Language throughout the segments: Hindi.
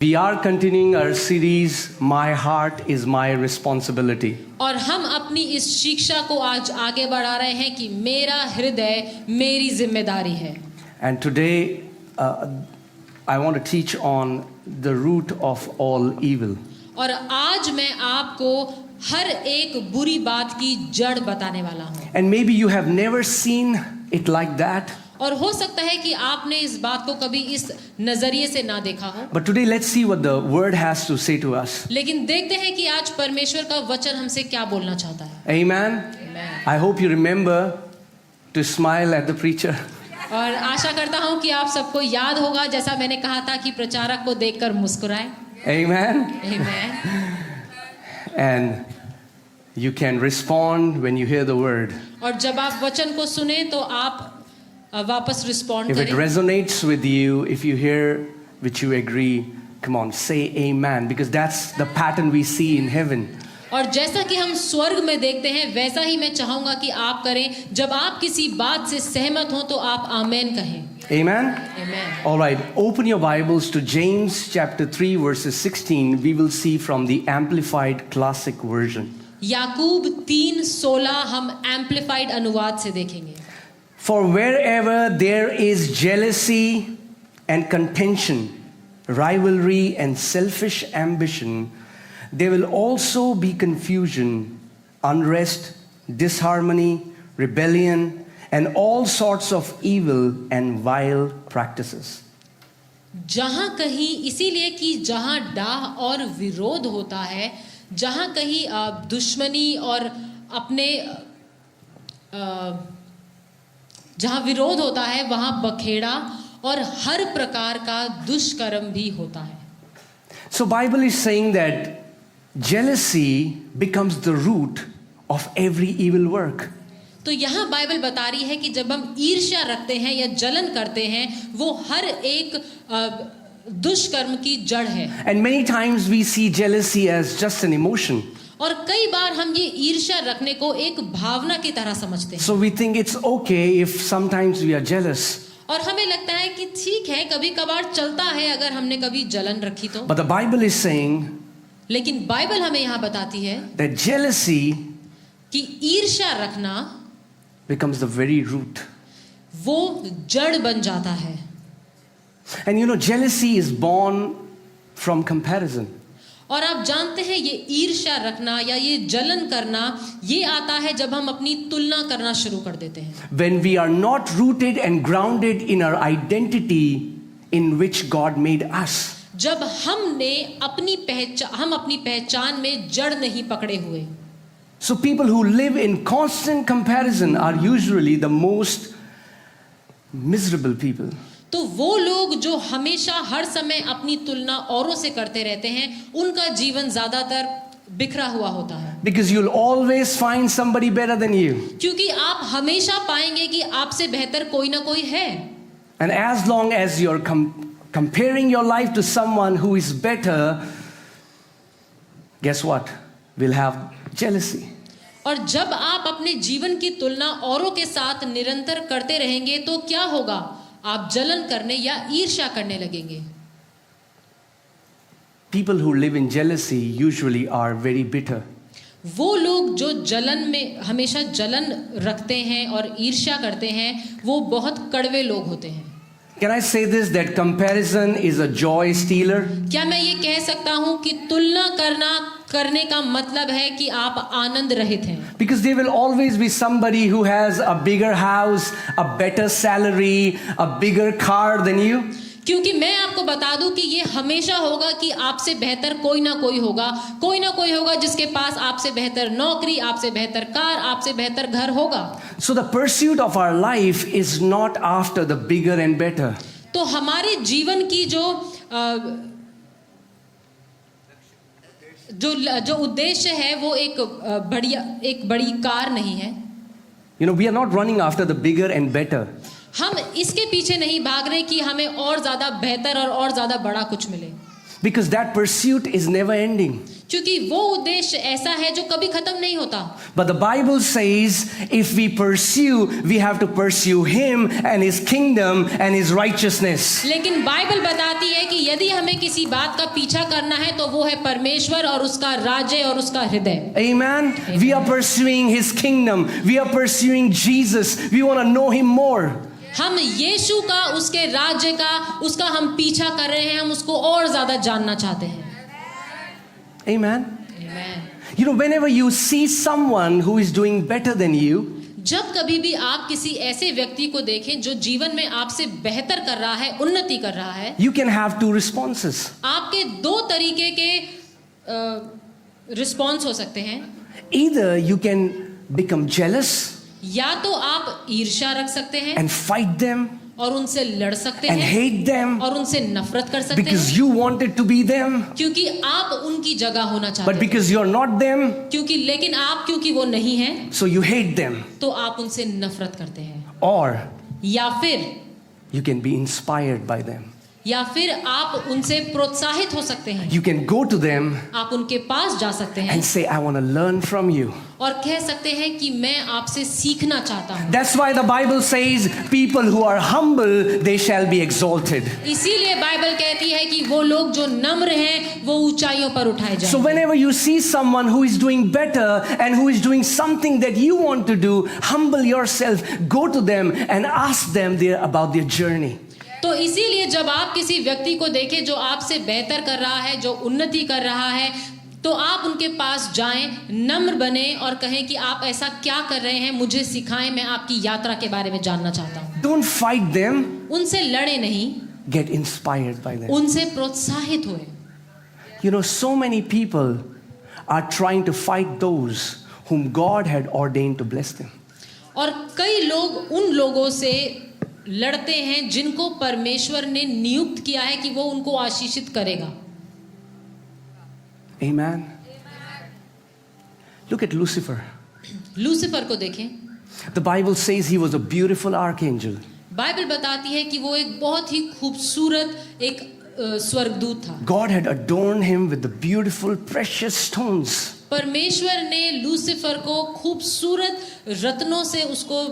We are continuing our series, My Heart is My Responsibility. और हम अपनी इस शिक्षा को आज आगे बढ़ा रहे हैं कि मेरा हृदय मेरी जिम्मेदारी है. And today I want to teach on the root of all evil. और आज मैं आपको हर एक बुरी बात की जड़ बताने वाला हूँ. And maybe you have never seen it like that. और हो सकता है कि आपने इस बात को कभी इस नजरिए से ना देखा हो. But today let's see what the word has to say to us. लेकिन देखते हैं कि आज परमेश्वर का वचन हमसे क्या बोलना चाहता है. Amen. I hope you remember to smile at the preacher. और आशा करता हूँ कि आप सबको याद होगा जैसा मैंने कहा था कि प्रचारक को देखकर मुस्कुराएं. Amen. Amen. And you can respond when you hear the word. और जब आप वचन को सुने तो आप वापस रिस्पॉन्ड If it करें. resonates with you, if you hear which you agree, come on, say amen, because that's the pattern we see in heaven. और जैसा कि हम स्वर्ग में देखते हैं वैसा ही मैं चाहूंगा कि आप करें. जब आप किसी बात से सहमत हो तो आप आमेन कहें. Amen? Amen. All right, open your Bibles to James chapter 3 verses 16. We will see from the Amplified Classic Version. याकूब 3:16 हम एम्पलीफाइड अनुवाद से देखेंगे. For wherever there is jealousy and contention, rivalry and selfish ambition, there will also be confusion, unrest, disharmony, rebellion, and all sorts of evil and vile practices. जहाँ कहीं इसीलिए कि जहाँ डाह और विरोध होता है, जहाँ कहीं दुश्मनी और अपने जहाँ विरोध होता है वहाँ बखेड़ा और हर प्रकार का दुष्कर्म भी होता है. So Bible is saying that jealousy becomes the root of every evil work. तो यहाँ बाइबल बता रही है कि जब हम ईर्ष्या रखते हैं या जलन करते हैं वो हर एक दुष्कर्म की जड़ है. And many times we see jealousy as just an emotion. और कई बार हम ये ईर्ष्या रखने को एक भावना की तरह समझते हैं. So we think it's okay if sometimes we are jealous. और हमें लगता है कि ठीक है कभी कभार चलता है अगर हमने कभी जलन रखी तो. But the Bible is saying लेकिन बाइबल हमें यहाँ बताती है that jealousy कि ईर्ष्या रखना becomes the very root. वो जड़ बन जाता है. And you know, jealousy is born from comparison. और आप जानते हैं ये ईर्ष्या रखना या ये जलन करना ये आता है जब हम अपनी तुलना करना शुरू कर देते हैं. When we are not rooted and grounded in our identity in which God made us. जब हम अपनी पहचान में जड़ नहीं पकड़े हुए. So people who live in constant comparison are usually the most miserable people. तो वो लोग जो हमेशा हर समय अपनी तुलना औरों से करते रहते हैं उनका जीवन ज्यादातर बिखरा हुआ होता है. Because you'll always find somebody better than you. क्योंकि आप हमेशा पाएंगे कि आपसे बेहतर कोई ना कोई है. And as long as you're comparing your life to someone who is better, guess what? We'll have jealousy. और जब आप अपने जीवन की तुलना औरों के साथ निरंतर करते रहेंगे तो क्या होगा? आप जलन करने या ईर्ष्या करने लगेंगे. People who live in jealousy usually are very bitter. वो लोग जो जलन में हमेशा जलन रखते हैं और ईर्ष्या करते हैं वो बहुत कड़वे लोग होते हैं. Can I say this, that comparison is a joy stealer? क्या मैं ये कह सकता हूँ कि तुलना करने का मतलब है कि आप आनंद रहित हैं. Because there will always be somebody who has a bigger house, a better salary, a bigger car than you. क्योंकि मैं आपको बता दूं कि ये हमेशा होगा कि आपसे बेहतर कोई ना कोई होगा जिसके पास आपसे बेहतर नौकरी, आपसे बेहतर कार, आपसे बेहतर घर होगा. So the pursuit of our life is not after the bigger and better. तो हमारे जीवन की जो उद्देश्य है वो एक बड़ी कार नहीं है. You know, we are not running after the bigger and better. हम इसके पीछे नहीं भाग रहे कि हमें और ज्यादा बेहतर और ज्यादा बड़ा कुछ मिले. Because that pursuit is never ending. क्योंकि वो उद्देश्य ऐसा है जो कभी खत्म नहीं होता। But the Bible says if we pursue, we have to pursue Him and His kingdom and His righteousness. लेकिन बाइबल बताती है कि यदि हमें किसी बात का पीछा करना है तो वो है परमेश्वर और उसका राज्य और उसका हृदय। Amen? We are pursuing His kingdom. We are pursuing Jesus. We want to know Him more. हम यीशु का, उसके राज्य का, उसका हम पीछा कर रहे हैं, हम उसको और ज्यादा जानना चाहते हैं। Amen? Amen. You know, whenever you see someone who is doing better than you, जब कभी भी आप किसी ऐसे व्यक्ति को देखें जो जीवन में आपसे बेहतर कर रहा है, उन्नति कर रहा है, you can have two responses. आपके दो तरीके के रिस्पॉन्स हो सकते हैं। Either you can become jealous या तो आप ईर्ष्या रख सकते हैं and fight them और उनसे लड़ सकते and हैं hate them और उनसे नफरत कर सकते because हैं you wanted to be them, क्योंकि आप उनकी जगह होना चाहते but हैं, because you're not them, लेकिन आप क्योंकि वो नहीं हैं so you hate them. तो आप उनसे नफरत करते हैं। Or या फिर you can be inspired by them. आप उनसे प्रोत्साहित हो सकते हैं, You can go to them आप उनके पास जा सकते हैं and say, I want to learn from you. और कह सकते हैं कि मैं आपसे सीखना चाहता हूँ। That's why the Bible says, people who are humble, they shall be exalted. इसीलिए बाइबल कहती है कि वो लोग जो नम्र हैं वो ऊंचाइयों पर उठाए So जाएंगे। whenever you see someone who is doing better and who is doing something that you want to do, humble yourself, go to them and ask them about their journey. तो इसीलिए जब आप किसी व्यक्ति को देखें जो आपसे बेहतर कर रहा है, जो उन्नति कर रहा है, तो आप उनके पास जाएं, नम्र बने और कहें कि आप ऐसा क्या कर रहे हैं, मुझे सिखाएं, मैं आपकी यात्रा के बारे में जानना चाहता हूँ। Don't fight them, उनसे लड़े नहीं, get inspired by them. उनसे प्रोत्साहित होए। You know, so many people are trying to fight those whom God had ordained to bless them. और कई लोग उन लोगों से लड़ते हैं जिनको परमेश्वर ने नियुक्त किया है कि वो उनको आशीषित करेगा। Amen. Look at Lucifer. Lucifer को देखें, The Bible says he was a beautiful archangel. Bible बताती है कि वो एक बहुत ही खूबसूरत एक स्वर्गदूत था। God had adorned him with the beautiful precious stones. परमेश्वर ने लूसीफर को खूबसूरत रत्नों से उसको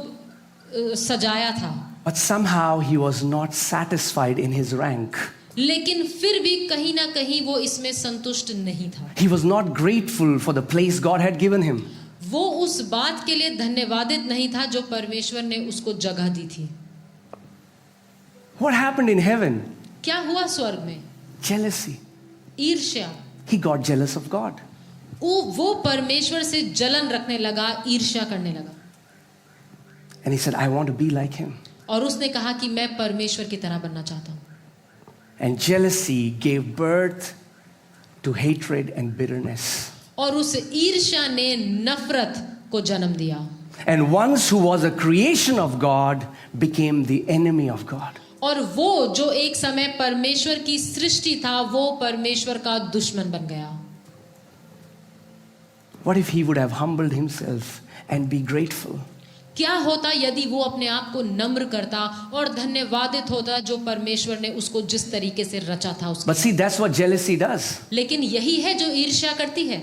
सजाया था, But somehow he was not satisfied in his rank. लेकिन फिर भी कहीं ना कहीं वो इसमें संतुष्ट नहीं था। He was not grateful for the place God had given him. वो उस बात के लिए धन्यवादित नहीं था जो परमेश्वर ने उसको जगह दी थी। What happened in heaven? क्या हुआ स्वर्ग में? Jealousy. ईर्ष्या। He got jealous of God. वो परमेश्वर से जलन रखने लगा, ईर्ष्या करने लगा। And he said, I want to be like him. और उसने कहा कि मैं परमेश्वर की तरह बनना चाहता हूँ। And jealousy gave birth to hatred and bitterness. और उस ईर्ष्या ने नफरत को जन्म दिया। And once who was a creation of God became the enemy of God. और वो जो एक समय परमेश्वर की सृष्टि था, वो परमेश्वर का दुश्मन बन गया। What if he would have humbled himself and be grateful? क्या होता यदि वो अपने आप को नम्र करता और धन्यवादित होता जो परमेश्वर ने उसको जिस तरीके से रचा था उसके। But see, that's what jealousy does. लेकिन यही है जो ईर्ष्या करती है।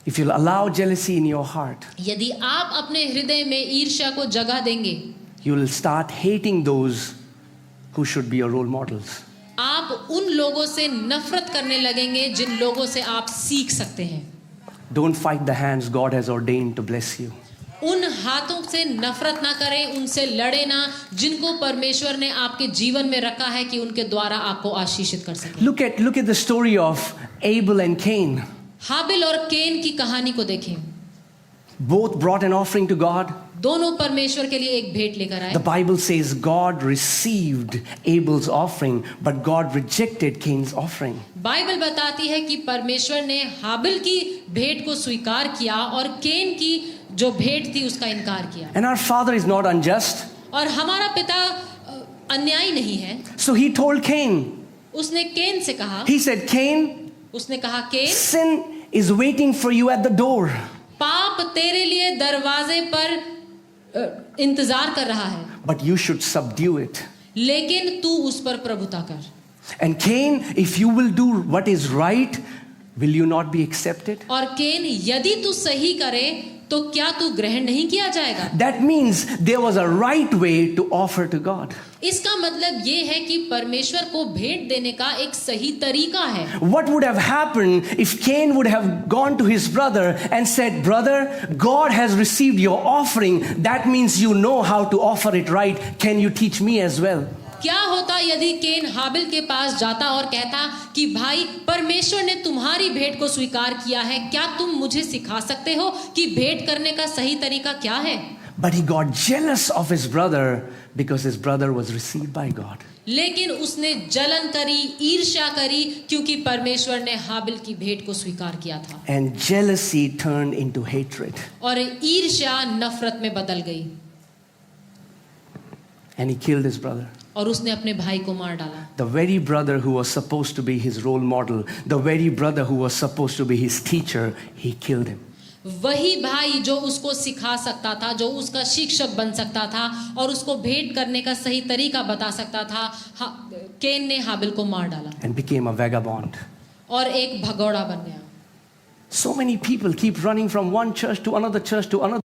If you'll allow jealousy in your heart, यदि आप अपने हृदय में ईर्ष्या को जगह देंगे, you'll start hating those who should be your role models. आप उन लोगों से नफरत करने लगेंगे जिन लोगों से आप सीख सकते हैं। Don't fight the hands God has ordained to bless you. उन हाथों से नफरत ना करें, उनसे लड़े ना जिनको परमेश्वर ने आपके जीवन में रखा है कि उनके द्वारा आपको आशीषित कर सके। Look at the story of Abel and Cain. हाबिल और केन की कहानी को देखें। Both brought an offering to God. दोनों परमेश्वर के लिए एक भेंट लेकर आए। The Bible says God received Abel's offering, but God rejected Cain's offering. Bible बताती है कि परमेश्वर ने हाबिल की भेंट को स्वीकार किया और केन की जो भेंट थी उसका इनकार किया। And our Father is not unjust. और हमारा पिता अन्यायी नहीं है। So he told Cain. उसने केन से कहा, He said, Cain, उसने कहा केन, sin is waiting for you at the door. पाप तेरे लिए दरवाजे पर इंतजार कर रहा है, But you should subdue it. लेकिन तू उस पर प्रभुता कर। And Cain, if you will do what is right, will you not be accepted? और केन, यदि तू सही करे तो क्या तू ग्रहण नहीं किया जाएगा? That means there was a right way to offer to God. इसका मतलब ये है कि परमेश्वर को भेंट देने का एक सही तरीका है. What would have happened if Cain would have gone to his brother and said, "Brother, God has received your offering. That means you know how to offer it right. Can you teach me as well?" क्या होता यदि केन हाबिल के पास जाता और कहता कि भाई, परमेश्वर ने तुम्हारी भेंट को स्वीकार किया है, क्या तुम मुझे सिखा सकते हो कि भेंट करने का सही तरीका क्या है? But he got jealous of his brother because his brother was received by God. लेकिन उसने जलन करी, ईर्ष्या करी, क्योंकि परमेश्वर ने हाबिल की भेंट को स्वीकार किया था. And jealousy turned into hatred. और ईर्ष्या नफरत में बदल गई. And he killed his brother. और उसने अपने भाई को मार डाला. The very brother who was supposed to be his role model, the very brother who was supposed to be his teacher, he killed him. वही भाई जो उसको सिखा सकता था, जो उसका शिक्षक बन सकता था और उसको भेंट करने का सही तरीका बता सकता था, केन ने हाबिल को मार डाला. And became a vagabond. और एक भगौड़ा बन गया. So many people keep running from one church to another.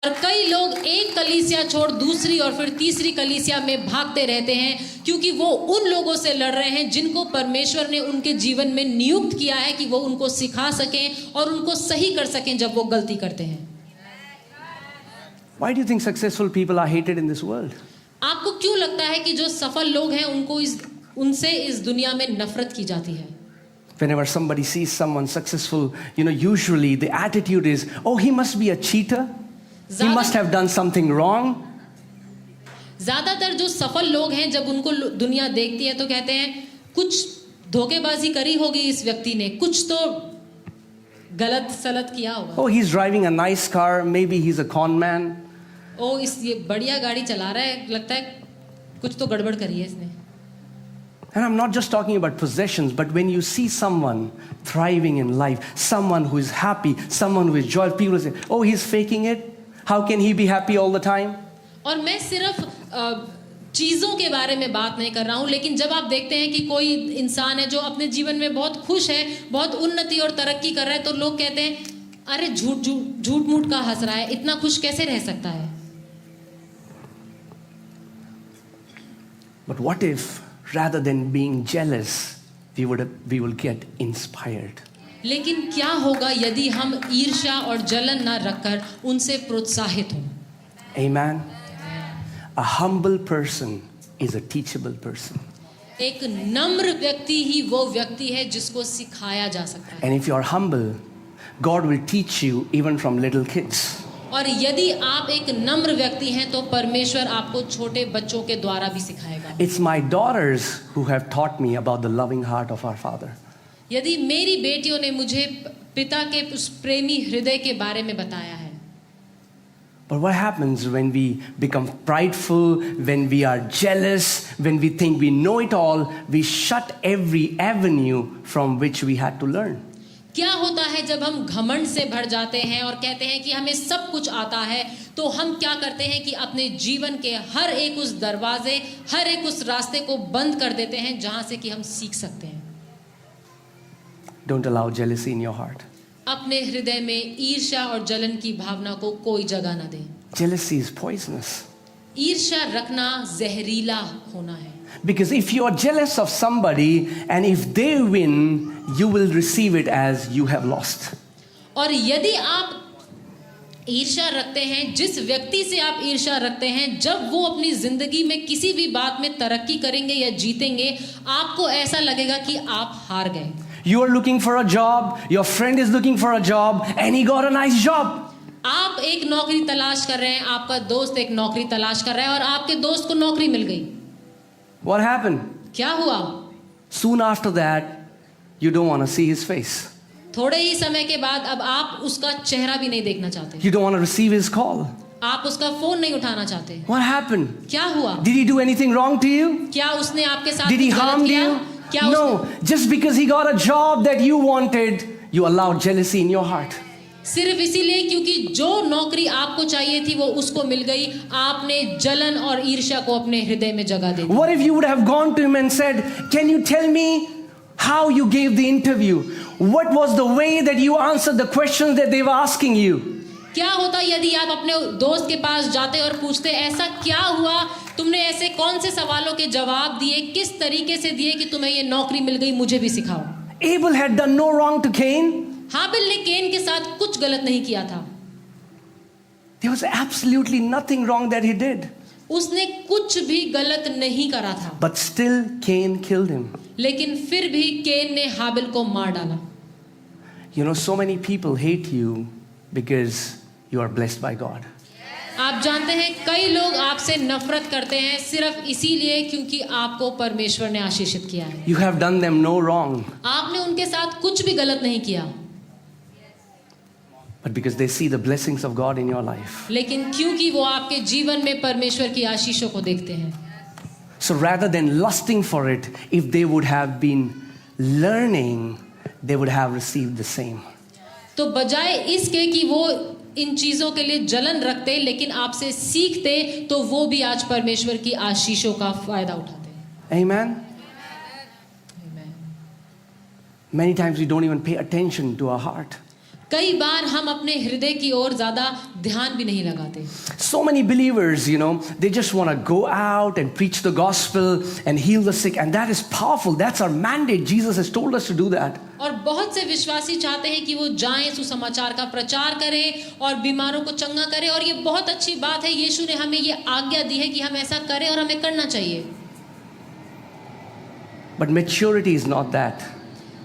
और कई लोग एक कलीसिया छोड़ दूसरी और फिर तीसरी कलीसिया में भागते रहते हैं, क्योंकि वो उन लोगों से लड़ रहे हैं जिनको परमेश्वर ने उनके जीवन में नियुक्त किया है कि वो उनको सिखा सकें और उनको सही कर सकें जब वो गलती करते हैं. Why do you think successful people are hated in this world? आपको क्यों लगता है कि जो सफल लोग हैं उनसे इस दुनिया में नफरत की जाती है? Whenever somebody sees someone successful, usually the attitude is, "Oh, he must be a cheater. He must have done something wrong." ज्यादातर जो सफल लोग हैं, जब उनको दुनिया देखती है तो कहते हैं कुछ धोखेबाजी करी होगी इस व्यक्ति ने, कुछ तो गलत सलत किया होगा. "Oh, he's driving a nice car. Maybe he's a con man." ये बढ़िया गाड़ी चला रहा है, लगता है कुछ तो गड़बड़ करी है इसने. And I'm not just talking about possessions, but when you see someone thriving in life, someone who is happy, someone who is joyful, people say, "Oh, he's faking it. How can he be happy all the time?" और मैं सिर्फ चीज़ों के बारे में बात नहीं कर रहा हूँ, लेकिन जब आप देखते हैं कि कोई इंसान है जो अपने जीवन में बहुत खुश है, बहुत उन्नति और तरक्की कर रहा है, तो लोग कहते हैं, अरे झूठ मूठ का हंस रहा है, इतना खुश कैसे रह सकता है? But what if, rather than being jealous, we will get inspired? लेकिन क्या होगा यदि हम ईर्ष्या और जलन न रखकर उनसे प्रोत्साहित हों? Amen. A humble person is a teachable person. एक नम्र व्यक्ति ही वो व्यक्ति है जिसको सिखाया जा सकता है. And if you are humble, God will teach you even from little kids. और यदि आप एक नम्र व्यक्ति हैं तो परमेश्वर आपको छोटे बच्चों के द्वारा भी सिखाएगा. It's my daughters who have taught me about the loving heart of our Father. यदि मेरी बेटियों ने मुझे पिता के उस प्रेमी हृदय के बारे में बताया है. But what happens when we become prideful, when we are jealous, when we think we know it all, we shut every avenue from which we had to learn. क्या होता है जब हम घमंड से भर जाते हैं और कहते हैं कि हमें सब कुछ आता है, तो हम क्या करते हैं कि अपने जीवन के हर एक उस दरवाजे, हर एक उस रास्ते को बंद कर देते हैं जहां से कि हम सीख सकते हैं. Don't allow jealousy in your heart. अपने हृदय में ईर्ष्या और जलन की भावना को कोई जगह न दें. Jealousy is poisonous. ईर्ष्या रखना जहरीला होना है. Because if you are jealous of somebody and if they win, you will receive it as you have lost. और यदि आप ईर्ष्या रखते हैं, जिस व्यक्ति से आप ईर्ष्या रखते हैं, जब वो अपनी जिंदगी में किसी भी बात में तरक्की करेंगे या जीतेंगे, आपको ऐसा लगेगा कि आप हार गए. You are looking for a job, your friend is looking for a job, and he got a nice job. आप एक नौकरी तलाश कर रहे हैं, आपका दोस्त एक नौकरी तलाश कर रहा है और आपके दोस्त को नौकरी मिल गई. What happened? क्या हुआ? Soon after that, you don't want to see his face. थोड़े ही समय के बाद अब आप उसका चेहरा भी नहीं देखना चाहते. You don't want to receive his call. आप उसका फोन नहीं उठाना चाहते. What happened? क्या हुआ? Did he do anything wrong to you? क्या उसने आपके साथ Did he कुछ गलत harm किया? you? क्या No, just because he got a job that you wanted, you allowed jealousy in your heart. सिर्फ इसीलिए क्योंकि जो नौकरी आपको चाहिए थी वो उसको मिल गई, आपने जलन और ईर्ष्या को अपने हृदय में जगह दे दी। What if you would have gone to him and said, "Can you tell me how you gave the interview? What was the way that you answered the questions that they were asking you?" क्या होता यदि आप अपने दोस्त के पास जाते और पूछते, ऐसा क्या हुआ, तुमने ऐसे कौन से सवालों के जवाब दिए, किस तरीके से दिए कि तुम्हें ये नौकरी मिल गई, मुझे भी सिखाओ। Abel had done no wrong to Cain. हाबिल ने केन के साथ कुछ गलत नहीं किया था। There was absolutely nothing wrong that he did. उसने कुछ भी गलत नहीं करा था, But still, Cain killed him. लेकिन फिर भी केन ने हाबिल को मार डाला। You know, so many people hate you because you are blessed by God. आप जानते हैं कई लोग आपसे नफरत करते हैं सिर्फ इसीलिए क्योंकि आपको परमेश्वर ने आशीषित किया है। You have done them no wrong, आपने उनके साथ कुछ भी गलत नहीं किया, but because they see the blessings of God in your life. लेकिन क्योंकि वो आपके जीवन में परमेश्वर की आशीषों को देखते हैं। So rather than lusting for it, if they would have been learning, they would have received the same. तो बजाय इसके कि वो इन चीजों के लिए जलन रखते लेकिन आपसे सीखते, तो वो भी आज परमेश्वर की आशीषों का फायदा उठाते। Amen? Many times we don't even pay attention to our heart. कई बार हम अपने हृदय की ओर ज्यादा ध्यान भी नहीं लगाते। So many believers, you know, they just want to go out and preach the gospel and heal the sick, and that is powerful. That's our mandate. Jesus has told us to do that. और बहुत से विश्वासी चाहते हैं कि वो जाएं, सुसमाचार का प्रचार करें और बीमारों को चंगा करें, और ये बहुत अच्छी बात है। यीशु ने हमें ये आज्ञा दी है कि हम ऐसा करें और हमें करना चाहिए। But maturity is not that.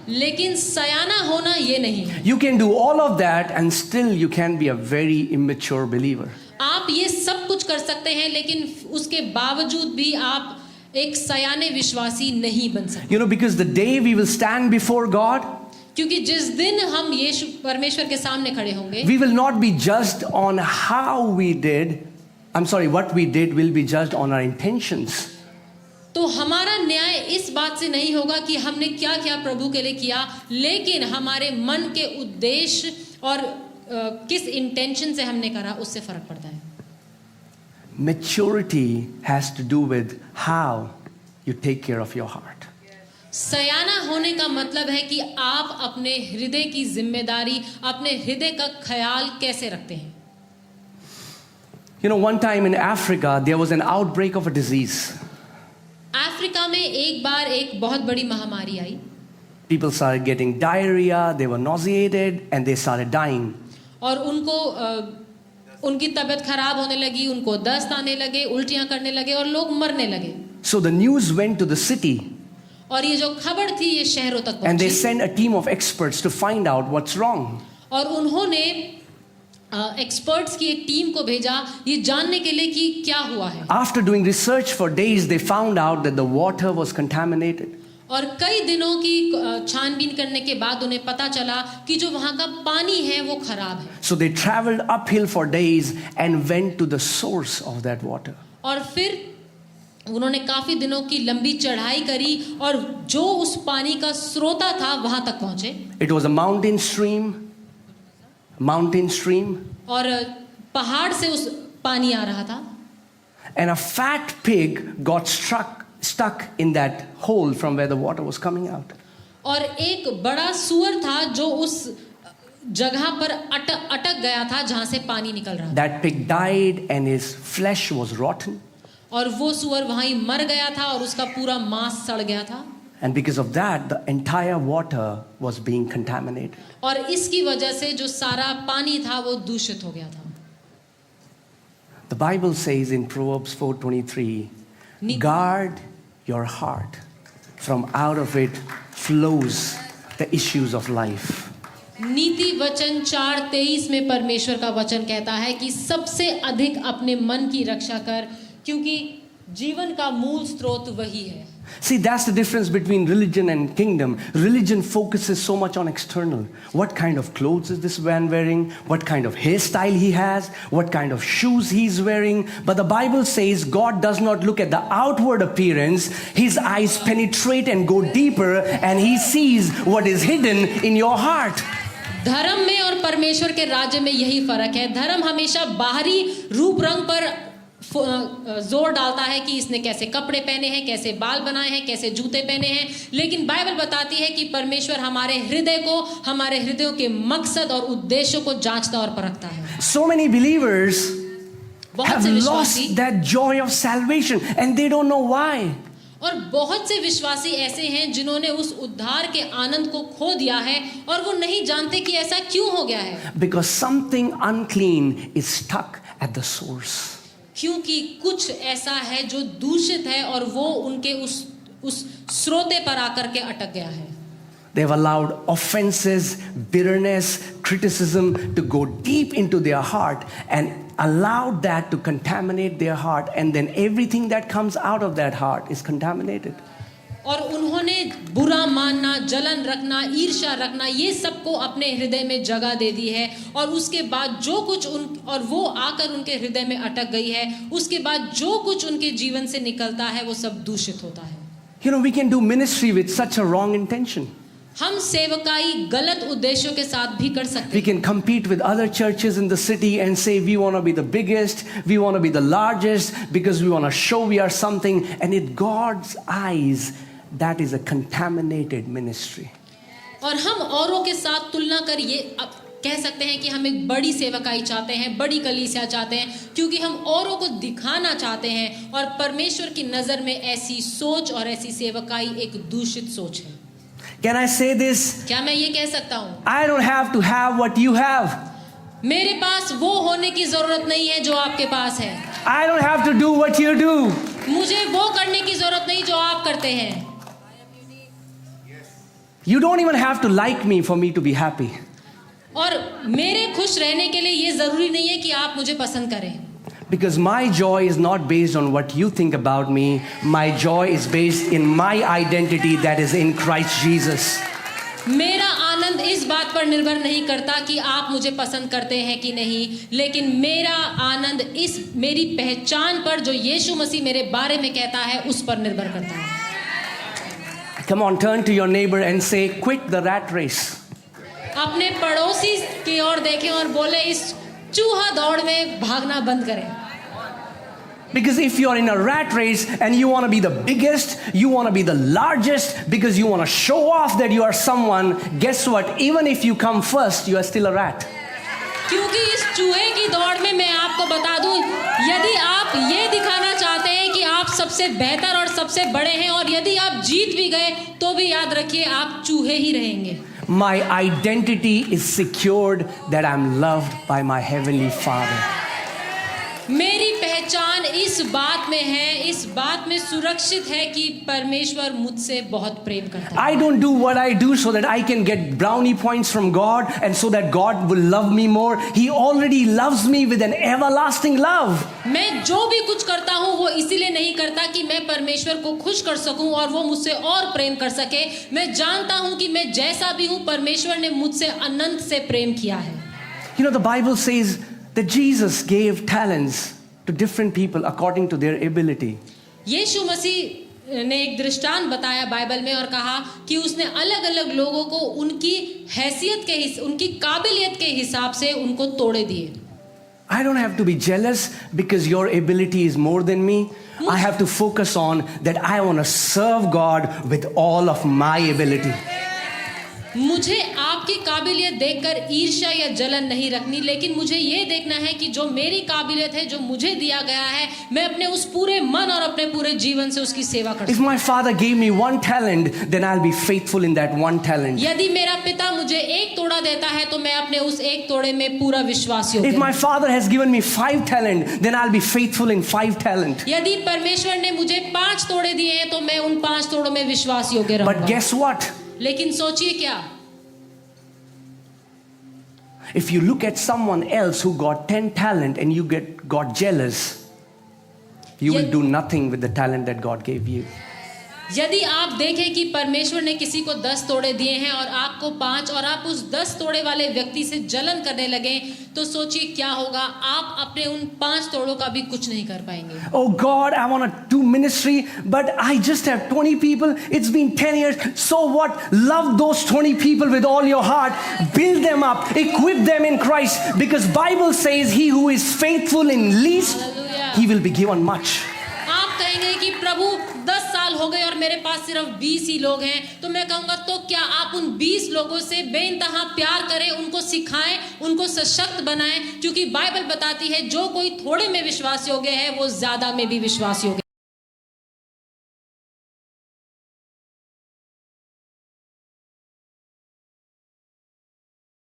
लेकिन सयाना होना ये नहीं है। You can do all of that and still you can be a very immature believer. आप ये सब कुछ कर सकते हैं, लेकिन उसके बावजूद भी आप एक सयाने विश्वासी नहीं बन सकते। You know, because the day we will stand before God, क्योंकि जिस दिन हम यीशु परमेश्वर के सामने खड़े होंगे, we will not be judged on how we did. What we did will be judged on our intentions. तो हमारा न्याय इस बात से नहीं होगा कि हमने क्या क्या प्रभु के लिए किया, लेकिन हमारे मन के उद्देश्य और किस इंटेंशन से हमने करा, उससे फर्क पड़ता है। Maturity has to do with how you take care of your heart. सयाना होने का मतलब है कि आप अपने हृदय की जिम्मेदारी, अपने हृदय का ख्याल कैसे रखते हैं। You know, one time in Africa, there was an outbreak of a disease. Africa में एक बार एक बहुत बड़ी महामारी आई। People started getting diarrhea, they were nauseated, and they started dying. और उनको उनकी तबीयत खराब होने लगी, उनको दस्त आने लगे, उल्टियां करने लगे और लोग मरने लगे। So the news went to the city, और ये जो खबर थी ये शहरों तक and they पहुंची, sent a team of experts to find out what's wrong. और उन्होंने एक्सपर्ट्स की एक टीम को भेजा ये जानने के लिए कि क्या हुआ है। After doing research for days, they found out that the water was contaminated. और कई दिनों की छानबीन करने के बाद उन्हें पता चला कि जो वहाँ का पानी है वो खराब है। So they traveled uphill for days and went to the source of that water. और फिर उन्होंने काफी दिनों की लंबी चढ़ाई करी और जो उस पानी का स्रोता था वहां तक पहुंचे। It was a mountain stream. और पहाड़ से उस पानी आ रहा था। And a fat pig got stuck in that hole from where the water was coming out. और एक बड़ा सूअर था जो उस जगह पर अटक गया था जहां से पानी निकल रहा था। That pig died and his flesh was rotten. और वो सूअर वहीं ही मर गया था और उसका पूरा मांस सड़ गया था। And because of that, the entire water was being contaminated. और इसकी वजह से जो सारा पानी था वो दूषित हो गया था। The Bible says in Proverbs 4:23, guard your heart, from out of it flows the issues of life. नीति वचन 4:23 में परमेश्वर का वचन कहता है कि सबसे अधिक अपने मन की रक्षा कर, क्योंकि जीवन का मूल स्रोत वही है। See, that's the difference between religion and kingdom. Religion focuses so much on external. What kind of clothes is this man wearing? What kind of hairstyle he has? What kind of shoes he's wearing? But the Bible says God does not look at the outward appearance. His eyes penetrate and go deeper, and he sees what is hidden in your heart. धर्म में और परमेश्वर के राज्य में यही फर्क है। धर्म हमेशा बाहरी रूप रंग पर जोर डालता है कि इसने कैसे कपड़े पहने हैं, कैसे बाल बनाए हैं, कैसे जूते पहने हैं, लेकिन बाइबल बताती है कि परमेश्वर हमारे हृदय को, हमारे हृदयों के मकसद और उद्देश्यों को जांचता और परखता है। So many believers बहुत have से विश्वासी lost that joy of salvation and they don't know why. और बहुत से विश्वासी ऐसे हैं जिन्होंने उस उद्धार के आनंद को खो दिया है और वो नहीं जानते कि ऐसा क्यों हो गया है। Because something unclean is stuck at the source. क्योंकि कुछ ऐसा है जो दूषित है और वो उनके उस स्रोते पर आकर के अटक गया है। They've allowed offenses, bitterness, criticism to go deep into their heart and allowed that to contaminate their heart, and then everything that comes out of that heart is contaminated. और उन्होंने बुरा मानना, जलन रखना, ईर्ष्या रखना, ये सबको अपने हृदय में जगह दे दी है और उसके बाद जो कुछ और वो आकर उनके हृदय में अटक गई है, उसके बाद जो कुछ उनके जीवन से निकलता है वो सब दूषित होता है। You know, we can do ministry with such a wrong intention. हम सेवकाई गलत उद्देश्यों के साथ भी कर सकते We हैं। can compete with other churches in the city and say we want to be the biggest, we want to be the largest because we want to show we are something, and in God's eyes that is a contaminated ministry. और हम औरों के साथ तुलना कर ये अब कह सकते हैं कि हम एक बड़ी सेवकाई चाहते हैं, बड़ी कलीसिया चाहते हैं, क्योंकि हम औरों को दिखाना चाहते हैं और परमेश्वर की नजर में ऐसी सोच और ऐसी सेवकाई एक दूषित सोच है। Can I say this? क्या मैं ये कह सकता हूँ? I don't have to have what you have. मेरे पास वो होने की जरूरत नहीं है जो आपके पास है। I don't have to do what you do. मुझे वो करने की जरूरत नहीं जो आप करते हैं। You don't even have to like me for me to be happy. और मेरे खुश रहने के लिए ये जरूरी नहीं है कि आप मुझे पसंद करें। Because my joy is not based on what you think about me. My joy is based in my identity that is in Christ Jesus. मेरा आनंद इस बात पर निर्भर नहीं करता कि आप मुझे पसंद करते हैं कि नहीं, लेकिन मेरा आनंद इस मेरी पहचान पर जो यीशु मसीह मेरे बारे में कहता है उस पर निर्भर करता है। Come on, turn to your neighbor and say, quit the rat race. अपने पड़ोसी की ओर देखें और बोले इस चूहा दौड़ में भागना बंद करें। Because if you're in a rat race and you want to be the biggest, you want to be the largest, because you want to show off that you are someone, guess what? Even if you come first, you are still a rat. क्योंकि इस चूहे की दौड़ में मैं आपको बता दूं, यदि आप ये दिखाना चाहते हैं कि आप सबसे बेहतर और सबसे बड़े हैं और यदि आप जीत भी गए तो भी याद रखिए आप चूहे ही रहेंगे। My identity is secured that I'm loved by my heavenly Father. मेरी पहचान इस बात में है, इस बात में सुरक्षित है कि परमेश्वर मुझसे बहुत प्रेम करता है। I don't do what I do so that I can get brownie points from God and so that God will love me more. He already loves me with an everlasting love. मैं जो भी कुछ करता हूँ वो इसीलिए नहीं करता कि मैं परमेश्वर को खुश कर सकूं और वो मुझसे और प्रेम कर सके। मैं जानता हूँ कि मैं जैसा भी हूँ परमेश्वर ने मुझसे अनंत से प्रेम किया है। You know, the Bible says that Jesus gave talents to different people according to their ability. यीशु मसीह ने एक दृष्टांत बताया बाइबल में और कहा कि उसने अलग-अलग लोगों को उनकी हैसियत के उनकी काबिलियत के हिसाब से उनको तोड़े दिए। I don't have to be jealous because your ability is more than me. I have to focus on that I want to serve God with all of my ability. मुझे आपकी काबिलियत देखकर ईर्ष्या या जलन नहीं रखनी, लेकिन मुझे ये देखना है कि जो मेरी काबिलियत है, जो मुझे दिया गया है, मैं अपने उस पूरे मन और अपने पूरे जीवन से उसकी सेवा कर If सकूं। my father gave me one talent, then I'll be faithful in that one talent. यदि मेरा पिता मुझे एक तोड़ा देता है तो मैं अपने उस एक तोड़े में पूरा विश्वास If योग्य my father has given me 5 talent, then I'll be faithful in 5 talent. यदि परमेश्वर ने मुझे 5 तोड़े दिए हैं तो मैं उन 5 तोड़ों में विश्वास योग्य But रहूंगा। guess what? लेकिन सोचिए क्या, If you look at someone else who got 10 talent and you got jealous, you will do nothing with the talent that God gave you. यदि आप देखें कि परमेश्वर ने किसी को 10 तोड़े दिए हैं और आपको 5 और आप उस 10 तोड़े वाले व्यक्ति से जलन करने लगे तो सोचिए क्या होगा, आप अपने उन 5 तोड़ों का भी कुछ नहीं कर पाएंगे। Oh God, I want to do ministry, but I just have 20 people. It's been 10 years. So what? Love those 20 people with all your heart. Build them up. Equip them in Christ. Because Bible says he who is faithful in least, Hallelujah. he will be given much. आप कहेंगे कि प्रभु 10 साल हो गए और मेरे पास सिर्फ 20 ही लोग हैं, तो मैं कहूंगा तो क्या आप उन 20 लोगों से बेइंतहा प्यार करें, उनको सिखाएं, उनको सशक्त बनाएं, क्योंकि बाइबल बताती है जो कोई थोड़े में विश्वास योग्य है वो ज्यादा में भी विश्वास योग्य है।